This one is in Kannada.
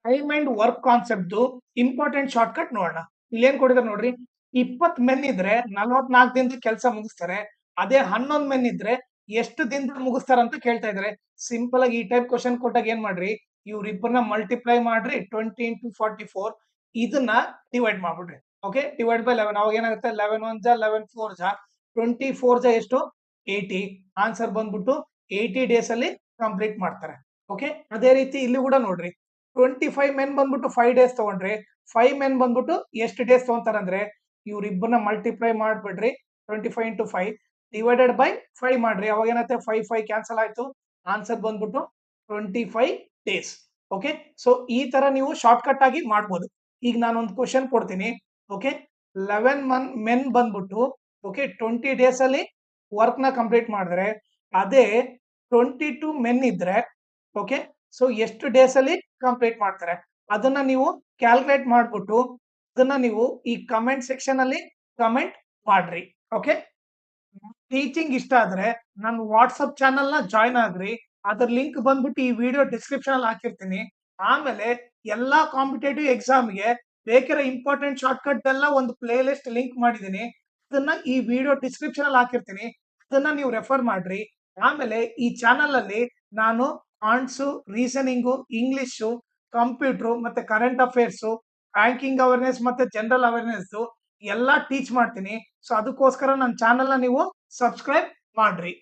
Time and work concept important short cut ನೋಡೋಣ. ಇಲ್ಲೇನ್ ಕೊಟ್ಟಿದ್ದಾರೆ ನೋಡ್ರಿ, 20 ಮೆನ್ ಇದ್ರೆ 44 ದಿನದ ಕೆಲಸ ಮುಗಿಸ್ತಾರೆ. ಅದೇ 11 ಮೆನ್ ಇದ್ರೆ ಎಷ್ಟು ದಿನದಲ್ಲಿ ಮುಗಿಸ್ತಾರೆ ಅಂತ ಕೇಳ್ತಾ ಇದಾರೆ. ಸಿಂಪಲ್ ಆಗಿ ಈ ಟೈಪ್ ಕ್ವಶನ್ ಕೊಟ್ಟಾಗ ಏನ್ ಮಾಡ್ರಿ, ಇವ್ರಿಬ್ಬರನ್ನ ಮಲ್ಟಿಪ್ಲೈ ಮಾಡ್ರಿ 20 ಇಂಟು 44, ಇದನ್ನ ಡಿವೈಡ್ ಮಾಡ್ಬಿಡ್ರಿ. Okay, divide by 11. ಅವಾಗ ಏನಾಗುತ್ತೆ, 11 1 ಜಾ 11 4 ಜಾ 24 ಜಾ ಎಷ್ಟು 80. ಆನ್ಸರ್ ಬಂದ್ಬಿಟ್ಟು 80 ಡೇಸ್ ಅಲ್ಲಿ ಕಂಪ್ಲೀಟ್ ಮಾಡ್ತಾರೆ. ಓಕೆ, ಅದೇ ರೀತಿ ಇಲ್ಲಿ ಕೂಡ ನೋಡ್ರಿ, 25 ಮೆನ್ ಬಂದ್ಬಿಟ್ಟು 5 ಡೇಸ್ ತಗೊಂಡ್ರೆ 5 ಮೆನ್ ಬಂದ್ಬಿಟ್ಟು ಎಷ್ಟು ಡೇಸ್ ತಗೊಂತಾರೆ ಅಂದ್ರೆ, ಇವ್ರಿಬ್ಬರನ್ನ ಮಲ್ಟಿಪ್ಲೈ ಮಾಡ್ಬಿಡ್ರಿ 25 ಇಂಟು 5 ಡಿವೈಡೆಡ್ ಬೈ 5 ಮಾಡ್ರಿ. ಅವಾಗ ಏನಾಗುತ್ತೆ, 5 5 ಕ್ಯಾನ್ಸಲ್ ಆಯ್ತು. ಆನ್ಸರ್ ಬಂದ್ಬಿಟ್ಟು 25 ಡೇಸ್. ಓಕೆ, ಸೊ ಈ ತರ ನೀವು ಶಾರ್ಟ್ ಕಟ್ ಆಗಿ ಮಾಡ್ಬೋದು. ಈಗ ನಾನು ಒಂದು ಕ್ವಶನ್ ಕೊಡ್ತೀನಿ. ಓಕೆ, 11 ಮೆನ್ ಬಂದ್ಬಿಟ್ಟು ಓಕೆ 20 ಡೇಸ್ ಅಲ್ಲಿ ವರ್ಕ್ ನ ಕಂಪ್ಲೀಟ್ ಮಾಡಿದ್ರೆ, ಅದೇ 22 ಮೆನ್ ಇದ್ರೆ ಓಕೆ, ಸೊ ಎಷ್ಟು ಡೇಸ್ ಅಲ್ಲಿ ಕಂಪ್ಲೀಟ್ ಮಾಡ್ತಾರೆ ಅದನ್ನ ನೀವು ಕ್ಯಾಲ್ಕುಲೇಟ್ ಮಾಡ್ಬಿಟ್ಟು ಅದನ್ನ ನೀವು ಈ ಕಮೆಂಟ್ ಸೆಕ್ಷನ್ ಅಲ್ಲಿ ಕಮೆಂಟ್ ಮಾಡ್ರಿ. ಓಕೆ, ಟೀಚಿಂಗ್ ಇಷ್ಟ ಆದ್ರೆ ನನ್ನ ವಾಟ್ಸಪ್ ಚಾನಲ್ ನ ಜಾಯ್ನ್ ಆಗ್ರಿ. ಅದ್ರ ಲಿಂಕ್ ಬಂದ್ಬಿಟ್ಟು ಈ ವಿಡಿಯೋ ಡಿಸ್ಕ್ರಿಪ್ಷನ್ ಅಲ್ಲಿ ಹಾಕಿರ್ತೀನಿ. ಆಮೇಲೆ ಎಲ್ಲಾ ಕಾಂಪಿಟೇಟಿವ್ ಎಕ್ಸಾಮ್ಗೆ ಬೇಕಿರೋ ಇಂಪಾರ್ಟೆಂಟ್ ಶಾರ್ಟ್ ಕಟ್ ಎಲ್ಲ ಒಂದು ಪ್ಲೇ ಲಿಸ್ಟ್ ಲಿಂಕ್ ಮಾಡಿದೀನಿ. ಅದನ್ನ ಈ ವಿಡಿಯೋ ಡಿಸ್ಕ್ರಿಪ್ಷನ್ ಅಲ್ಲಿ ಹಾಕಿರ್ತೀನಿ. ಅದನ್ನ ನೀವು ರೆಫರ್ ಮಾಡ್ರಿ. ಆಮೇಲೆ ಈ ಚಾನಲ್ ಅಲ್ಲಿ ನಾನು ಆನ್ಸು, ರೀಸನಿಂಗು, ಇಂಗ್ಲಿಷು, ಕಂಪ್ಯೂಟರ್ ಮತ್ತೆ ಕರೆಂಟ್ ಅಫೇರ್ಸ್, ಬ್ಯಾಂಕಿಂಗ್ ಅವೇರ್ನೆಸ್ ಮತ್ತೆ ಜನರಲ್ ಅವೇರ್ನೆಸ್ ಎಲ್ಲಾ ಟೀಚ್ ಮಾಡ್ತೀನಿ. ಸೊ ಅದಕ್ಕೋಸ್ಕರ ನನ್ನ ಚಾನಲ್ ನ ನೀವು ಸಬ್ಸ್ಕ್ರೈಬ್ ಮಾಡ್ರಿ.